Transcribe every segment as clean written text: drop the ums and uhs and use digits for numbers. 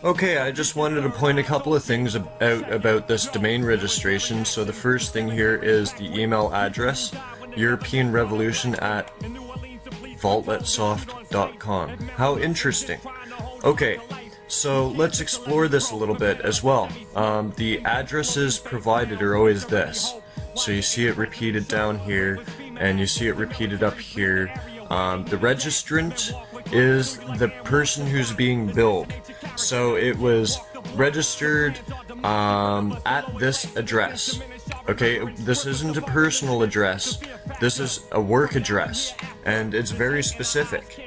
Okay, I just wanted to point a couple of things out about this domain registration. So the first thing here is the email address, europeanrevolution@vaultletsoft.com. How interesting. Okay, so let's explore this a little bit as well. The addresses provided are always this. So you see it repeated down here, and you see it repeated up here. The registrant is the person who's being billed. So it was registered at this address. Okay, this isn't a personal address, this is a work address, and it's very specific.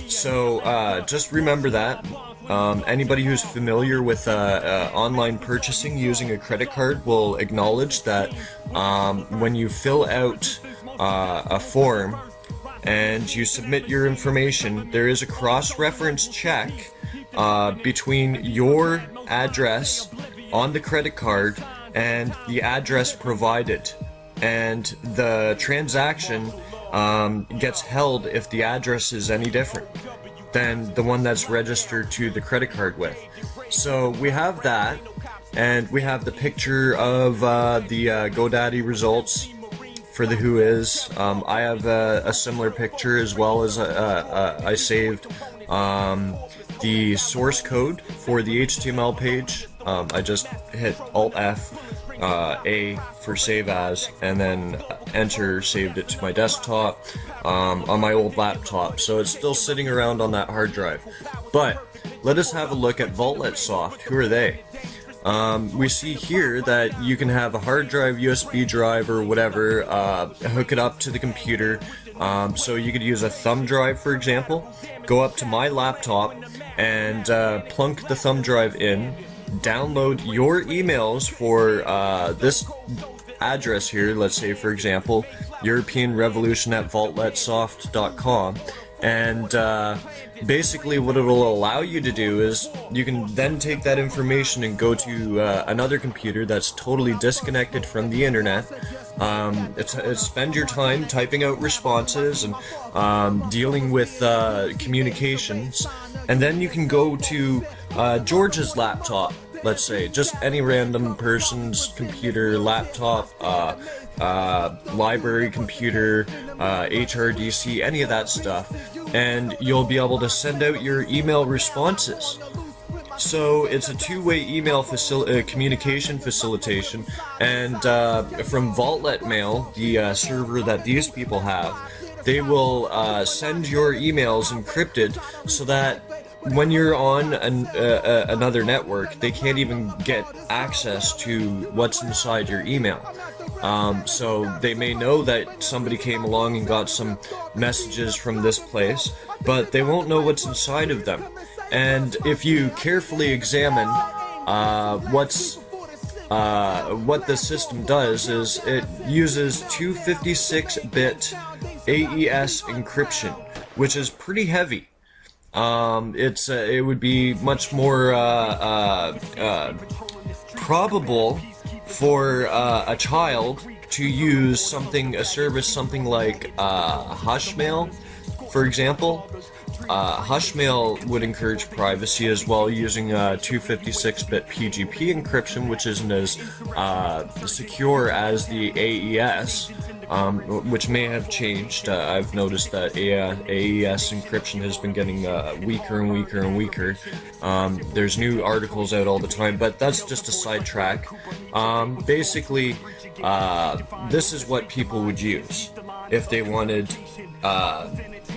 So just remember that. Anybody who's familiar with online purchasing using a credit card will acknowledge that when you fill out a form and you submit your information, there is a cross-reference check between your address on the credit card and the address provided, and the transaction gets held if the address is any different than the one that's registered to the credit card with. So we have that, and we have the picture of the GoDaddy results for the Who Is. I have a similar picture, as well as I saved the source code for the HTML page. I just hit Alt-F, A for save as, and then enter, saved it to my desktop on my old laptop. So it's still sitting around on that hard drive. But let us have a look at VaultletSoft. Who are they? We see here that you can have a hard drive, USB drive, or whatever, hook it up to the computer. So you could use a thumb drive, for example. Go up to my laptop and plunk the thumb drive in, download your emails for this address here. Let's say, for example, europeanrevolution@vaultletsoft.com. And basically what it will allow you to do is you can then take that information and go to another computer that's totally disconnected from the internet. Spend your time typing out responses and dealing with communications, and then you can go to George's laptop, let's say, just any random person's computer, laptop, library computer, HRDC, any of that stuff, and you'll be able to send out your email responses. So it's a two-way email communication facilitation, and from Vaultlet Mail, the server that these people have, they will send your emails encrypted so that when you're on another network, they can't even get access to what's inside your email. So they may know that somebody came along and got some messages from this place, but they won't know what's inside of them. And if you carefully examine what the system does, is it uses 256-bit AES encryption, which is pretty heavy. It would be much more probable for a child to use a service like Hushmail, for example. Hushmail would encourage privacy as well, using 256-bit PGP encryption, which isn't as secure as the AES, which may have changed. I've noticed that AES encryption has been getting weaker and weaker and weaker. There's new articles out all the time, but that's just a sidetrack. Basically, this is what people would use if they wanted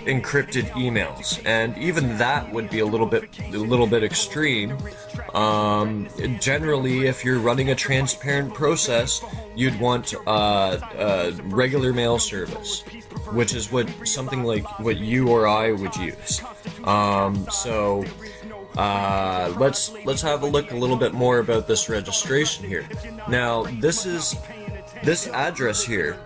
encrypted emails, and even that would be a little bit extreme. Generally, if you're running a transparent process, you'd want a regular mail service, which is something like what you or I would use. Let's have a look a little bit more about this registration here. Now, this address here.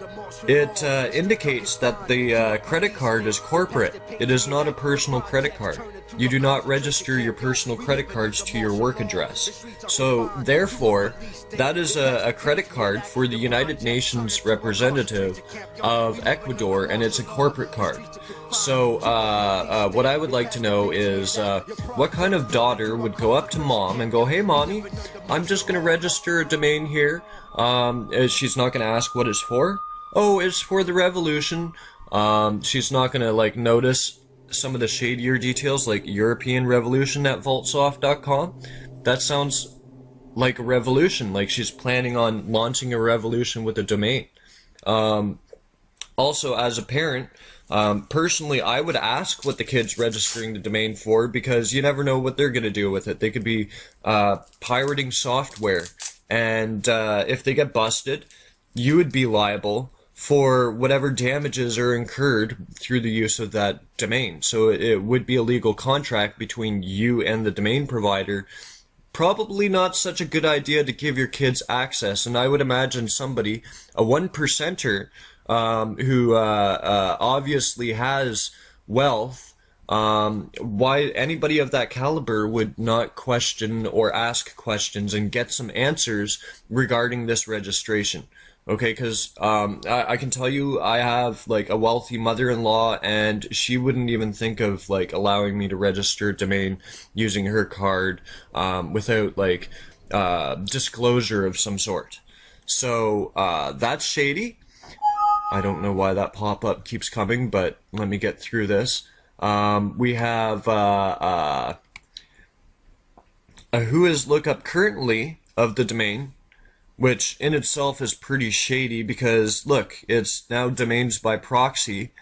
It indicates that the credit card is corporate. It is not a personal credit card. You do not register your personal credit cards to your work address. So, therefore, that is a credit card for the United Nations representative of Ecuador, and it's a corporate card. So, what I would like to know is, what kind of daughter would go up to mom and go, "Hey, mommy, I'm just going to register a domain here." She's not going to ask what it's for. "Oh, it's for the revolution." She's not gonna notice some of the shadier details, like European Revolution at vaultsoft.com. That sounds like a revolution, like she's planning on launching a revolution with a domain. Also, as a parent, personally, I would ask what the kid's registering the domain for, because you never know what they're gonna do with it. They could be pirating software, and if they get busted, you would be liable for whatever damages are incurred through the use of that domain. So it would be a legal contract between you and the domain provider. Probably not such a good idea to give your kids access, and I would imagine somebody, a 1%er, who obviously has wealth, why anybody of that caliber would not question or ask questions and get some answers regarding this registration. Okay, because I can tell you, I have a wealthy mother-in-law, and she wouldn't even think of allowing me to register a domain using her card without disclosure of some sort. So that's shady. I don't know why that pop-up keeps coming, but let me get through this. We have a who is lookup currently of the domain, which in itself is pretty shady, because look, it's now domains by proxy,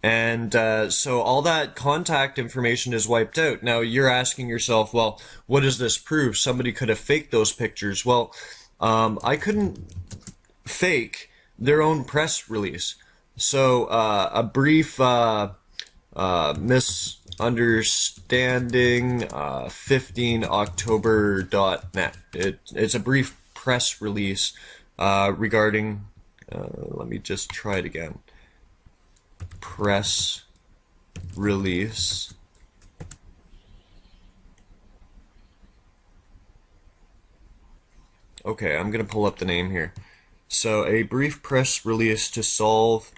and so all that contact information is wiped out. Now you're asking yourself, well, what does this prove? Somebody could have faked those pictures. Well, I couldn't fake their own press release. So a brief misunderstanding, 15october.net. It's a brief press release regarding, let me just try it again, press release okay, I'm gonna pull up the name here. So, a brief press release to solve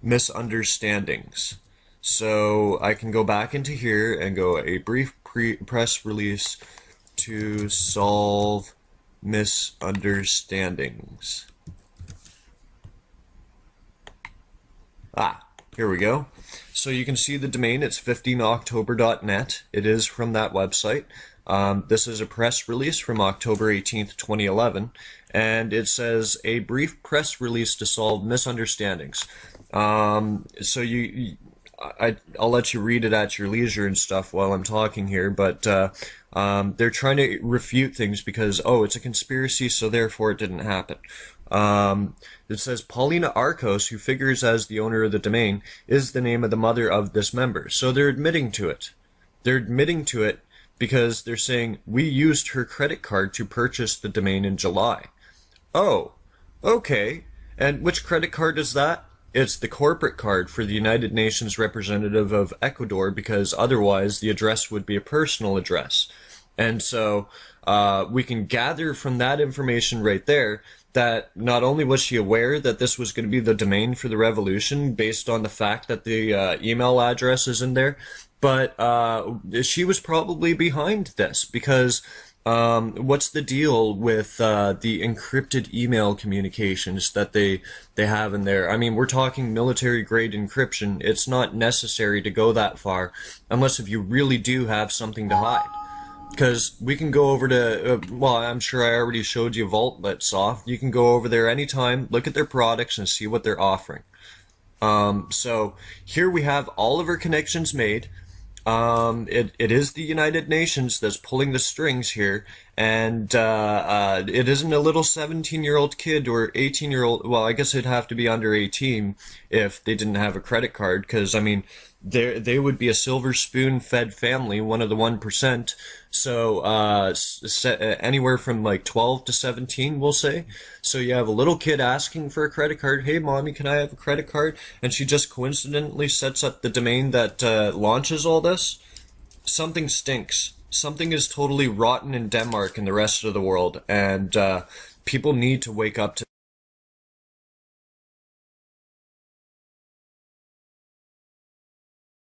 misunderstandings. So I can go back into here and go a brief press release to solve misunderstandings. Here we go. So you can see the domain, it's 15october.net. It is from that website. This is a press release from October 18th, 2011, and it says a brief press release to solve misunderstandings. So I'll let you read it at your leisure and stuff while I'm talking here, but they're trying to refute things because, oh, it's a conspiracy, so therefore it didn't happen. It says Paulina Arcos, who figures as the owner of the domain, is the name of the mother of this member. So they're admitting to it. They're admitting to it because they're saying, we used her credit card to purchase the domain in July. Oh, okay. And which credit card is that? It's the corporate card for the United Nations representative of Ecuador, because otherwise the address would be a personal address. And so we can gather from that information right there that not only was she aware that this was going to be the domain for the revolution based on the fact that the email address is in there, but she was probably behind this because what's the deal with the encrypted email communications that they have in there? I mean, we're talking military grade encryption. It's not necessary to go that far unless if you really do have something to hide. Because we can go over to, well, I'm sure I already showed you VaultLetSoft. You can go over there anytime, look at their products, and see what they're offering. So here we have all of our connections made. It is the United Nations that's pulling the strings here, and it isn't a little 17-year-old kid or 18-year-old. Well, I guess it'd have to be under 18 if they didn't have a credit card, because I mean, they would be a silver spoon-fed family, one of the 1%. So anywhere from like 12 to 17, we'll say. So you have a little kid asking for a credit card. Hey, mommy, can I have a credit card? And she just coincidentally sets up the domain that launches all this. Something stinks. Something is totally rotten in Denmark and the rest of the world, and people need to wake up to